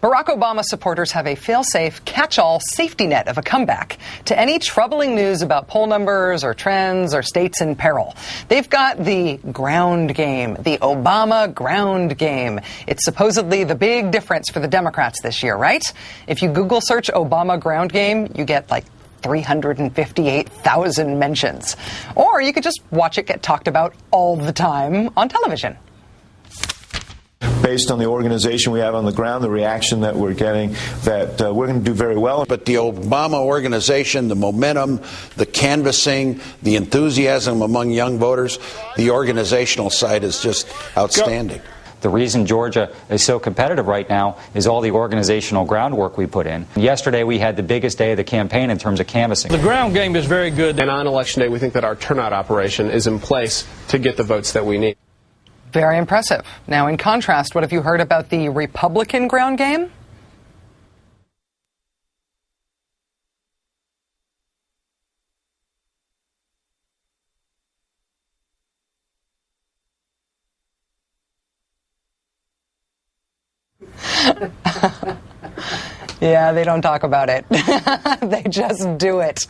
Barack Obama supporters have a fail-safe, catch-all safety net of a comeback to any troubling news about poll numbers or trends or states in peril. They've got the ground game, the Obama ground game. It's supposedly the big difference for the Democrats this year, right? If you Google search Obama ground game, you get like 358,000 mentions. Or you could just watch it get talked about all the time on television. Based on the organization we have on the ground, the reaction that we're getting, that we're going to do very well. But the Obama organization, the momentum, the canvassing, the enthusiasm among young voters, the organizational side is just outstanding. The reason Georgia is so competitive right now is all the organizational groundwork we put in. Yesterday we had the biggest day of the campaign in terms of canvassing. The ground game is very good. And on Election Day, we think that our turnout operation is in place to get the votes that we need. Very impressive. Now, in contrast, what have you heard about the Republican ground game? Yeah, they don't talk about it. They just do it.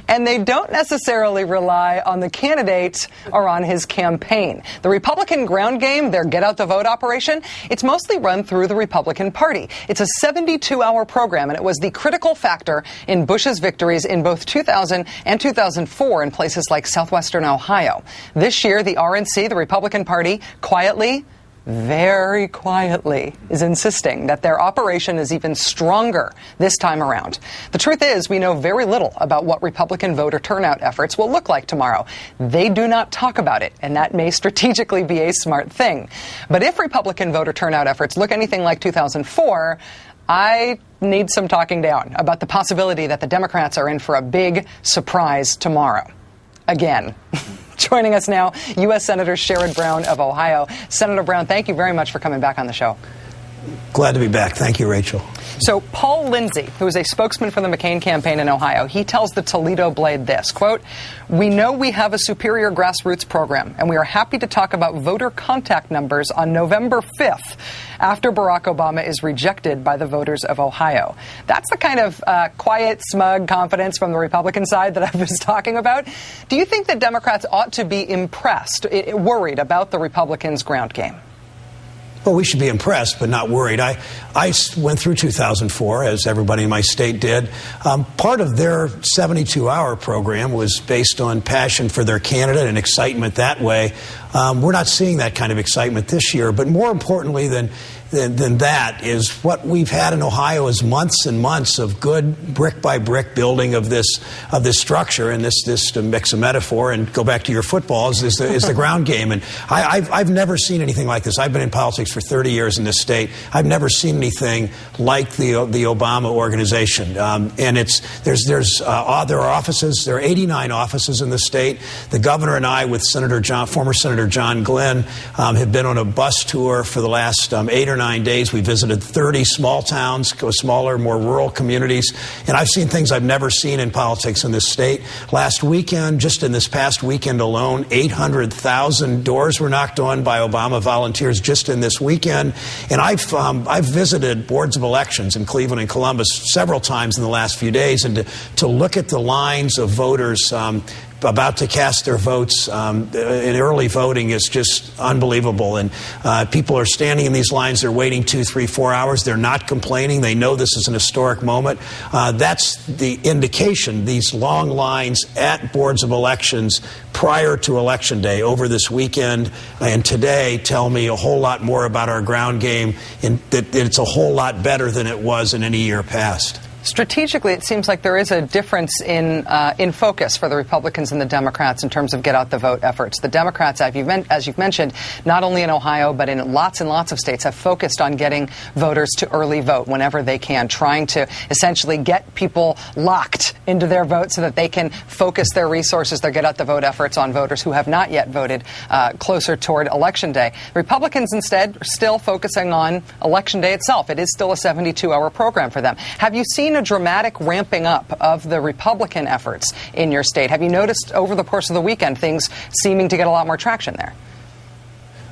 And they don't necessarily rely on the candidate or on his campaign. The Republican ground game, their get-out-the-vote operation, it's mostly run through the Republican Party. It's a 72-hour program, and it was the critical factor in Bush's victories in both 2000 and 2004 in places like southwestern Ohio. This year, the RNC, the Republican Party, quietly, very quietly, is insisting that their operation is even stronger this time around. The truth is, we know very little about what Republican voter turnout efforts will look like tomorrow. They do not talk about it, and that may strategically be a smart thing. But if Republican voter turnout efforts look anything like 2004, I need some talking down about the possibility that the Democrats are in for a big surprise tomorrow. Again. Joining us now, U.S. Senator Sherrod Brown of Ohio. Senator Brown, thank you very much for coming back on the show. Glad to be back. Thank you, Rachel. So Paul Lindsay, who is a spokesman for the McCain campaign in Ohio, he tells the Toledo Blade this, quote, "We know we have a superior grassroots program, and we are happy to talk about voter contact numbers on November 5th, after Barack Obama is rejected by the voters of Ohio." That's the kind of quiet, smug confidence from the Republican side that I was talking about. Do you think that Democrats ought to be impressed, worried about the Republicans' ground game? Well, we should be impressed, but not worried. I went through 2004, as everybody in my state did. Part of their 72-hour program was based on passion for their candidate and excitement that way. We're not seeing that kind of excitement this year, but more importantly than that is what we've had in Ohio is months and months of good brick-by-brick building of this structure, and this to mix a metaphor and go back to your football is the ground game. And I've never seen anything like this. I've been in politics for 30 years in this state. I've never seen anything like the Obama organization. And there are offices. There are 89 offices in the state. The governor and I, with former Senator John Glenn, have been on a bus tour for the last 8 or 9 days. We visited 30 small towns, smaller, more rural communities, and I've seen things I've never seen in politics in this state. Last weekend, just in this past weekend alone, 800,000 doors were knocked on by Obama volunteers just in this weekend. And I've visited boards of elections in Cleveland and Columbus several times in the last few days, and to look at the lines of voters about to cast their votes in early voting is just unbelievable. And people are standing in these lines. They're waiting 2, 3, 4 hours. They're not complaining. They know this is an historic moment. That's the indication. These long lines at boards of elections prior to Election Day over this weekend and today tell me a whole lot more about our ground game, and that it's a whole lot better than it was in any year past. Strategically, it seems like there is a difference in focus for the Republicans and the Democrats in terms of get-out-the-vote efforts. The Democrats, as you've mentioned, not only in Ohio but in lots and lots of states, have focused on getting voters to early vote whenever they can, trying to essentially get people locked into their vote so that they can focus their resources, their get-out-the-vote efforts on voters who have not yet voted closer toward Election Day. Republicans, instead, are still focusing on Election Day itself. It is still a 72-hour program for them. Have you seen a dramatic ramping up of the Republican efforts in your state? Have you noticed over the course of the weekend things seeming to get a lot more traction there?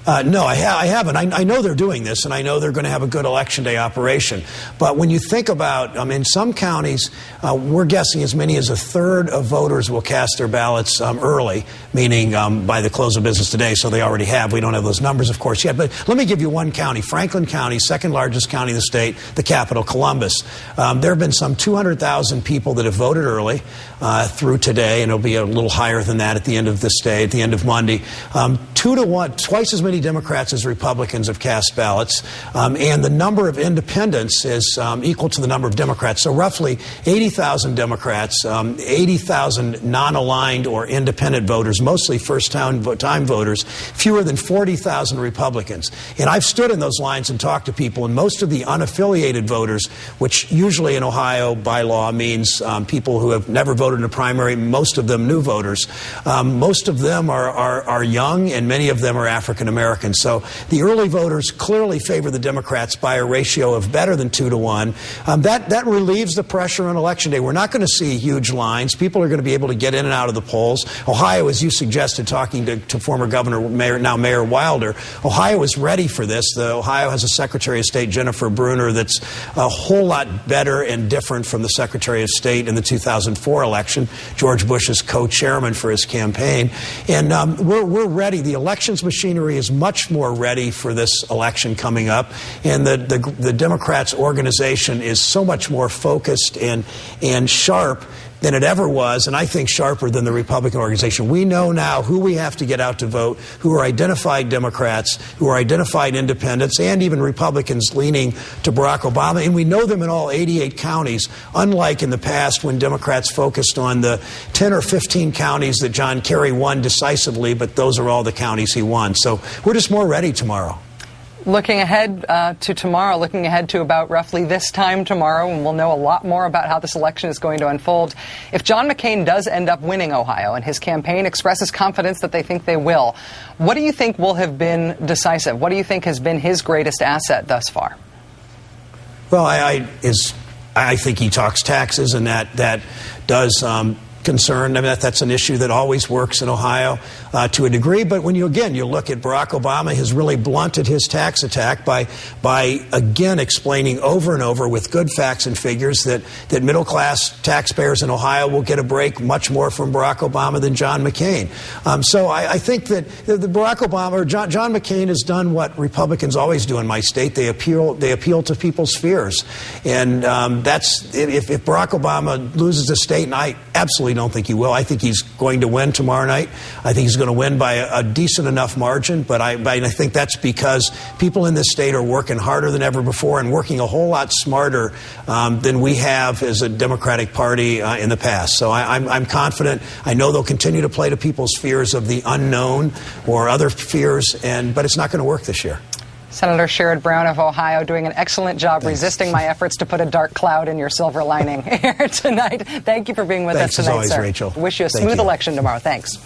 No, I haven't. I know they're doing this, and I know they're going to have a good Election Day operation. But when you think about, in some counties, we're guessing as many as a third of voters will cast their ballots early, meaning by the close of business today, so they already have. We don't have those numbers, of course, yet. But let me give you one county, Franklin County, second largest county in the state, the capital, Columbus. There have been some 200,000 people that have voted early through today, and it'll be a little higher than that at the end of this day, at the end of Monday. 2 to 1, twice as many Democrats as Republicans have cast ballots, and the number of independents is equal to the number of Democrats. So roughly 80,000 Democrats, 80,000 non-aligned or independent voters, mostly first-time voters, fewer than 40,000 Republicans. And I've stood in those lines and talked to people, and most of the unaffiliated voters, which usually in Ohio by law means people who have never voted in a primary, most of them new voters, most of them are young, and many of them are African American. So the early voters clearly favor the Democrats by a ratio of better than 2 to 1. That relieves the pressure on Election Day. We're not going to see huge lines. People are going to be able to get in and out of the polls. Ohio, as you suggested, talking to former Governor, now Mayor Wilder, Ohio is ready for this. Ohio has a Secretary of State, Jennifer Brunner, that's a whole lot better and different from the Secretary of State in the 2004 election. George Bush is co-chairman for his campaign. And we're ready. The elections machinery is much more ready for this election coming up, and the Democrats' organization is so much more focused and sharp than it ever was, and I think sharper than the Republican organization. We know now who we have to get out to vote, who are identified Democrats, who are identified independents, and even Republicans leaning to Barack Obama, and we know them in all 88 counties, unlike in the past when Democrats focused on the 10 or 15 counties that John Kerry won decisively, but those are all the counties he won. So we're just more ready tomorrow. Looking ahead to tomorrow, looking ahead to about roughly this time tomorrow, and we'll know a lot more about how this election is going to unfold. If John McCain does end up winning Ohio and his campaign expresses confidence that they think they will, what do you think will have been decisive? What do you think has been his greatest asset thus far? Well, I think he talks taxes, and that does concern. That's an issue that always works in Ohio to a degree. But when you look at Barack Obama has really blunted his tax attack by again explaining over and over with good facts and figures that middle class taxpayers in Ohio will get a break much more from Barack Obama than John McCain. So I think that the Barack Obama or John McCain has done what Republicans always do in my state. They appeal to people's fears, and that's if Barack Obama loses the state, and I absolutely don't think he will. I think he's going to win tomorrow night. I think he's going to win by a decent enough margin, but I think that's because people in this state are working harder than ever before and working a whole lot smarter than we have as a Democratic Party in the past. So I'm confident. I know they'll continue to play to people's fears of the unknown or other fears, but it's not going to work this year. Senator Sherrod Brown of Ohio doing an excellent job resisting my efforts to put a dark cloud in your silver lining here tonight. Thank you for being with us tonight, Thanks as always, sir. Rachel. Wish you a smooth election tomorrow. Thanks.